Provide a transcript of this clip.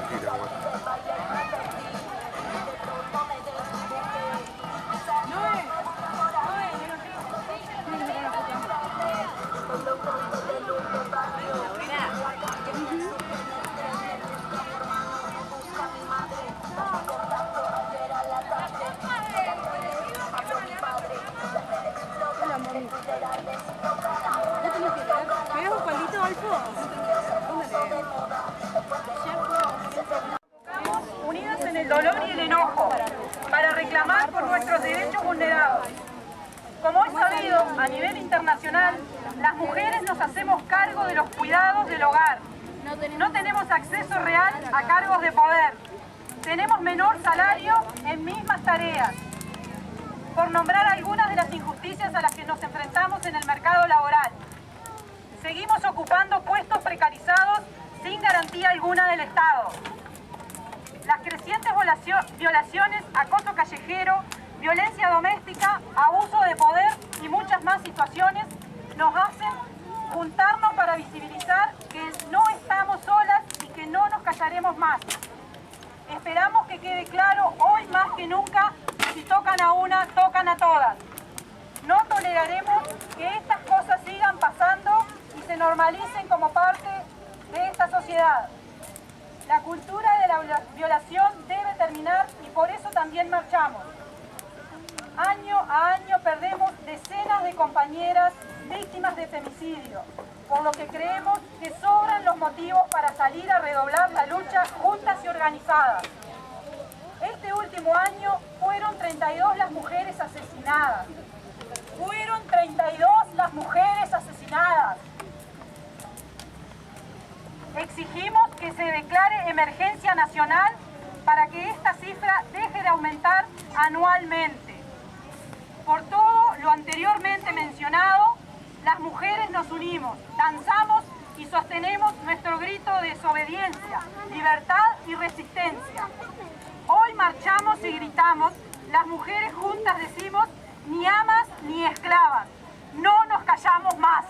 mentira, ¿Querés un palito, Alfo? Unidas en el dolor y el enojo, para reclamar por nuestros derechos vulnerados. Como es sabido, a nivel internacional, las mujeres nos hacemos cargo de los cuidados del hogar. No tenemos acceso real a cargos de poder. Tenemos menor salario en mismas tareas. Por nombrar algunas de las injusticias a las que nos enfrentamos en el mercado laboral. Seguimos ocupando puestos precarizados sin garantía alguna del Estado. Las crecientes violaciones, acoso callejero, violencia doméstica, abuso de poder y muchas más situaciones nos hacen juntarnos para visibilizar que no estamos solas y que no nos callaremos más. Esperamos que quede claro hoy más que nunca que si tocan a una, tocan a todas. No toleraremos que estas cosas sigan pasando y se normalicen como parte de esta sociedad. La cultura de la violación debe terminar y por eso también marchamos. Año a año perdemos decenas de compañeras víctimas de femicidio, por lo que creemos que sobran los motivos para salir a redoblar la lucha juntas y organizadas. Este último año fueron 32 las mujeres asesinadas. Fueron 32 las mujeres asesinadas. Exigimos que se declare emergencia nacional para que esta cifra deje de aumentar anualmente. Por todo lo anteriormente mencionado, las mujeres nos unimos, danzamos y sostenemos nuestro grito de desobediencia, libertad y resistencia. Hoy marchamos y gritamos, las mujeres juntas decimos, ni amas ni esclavas, no nos callamos más.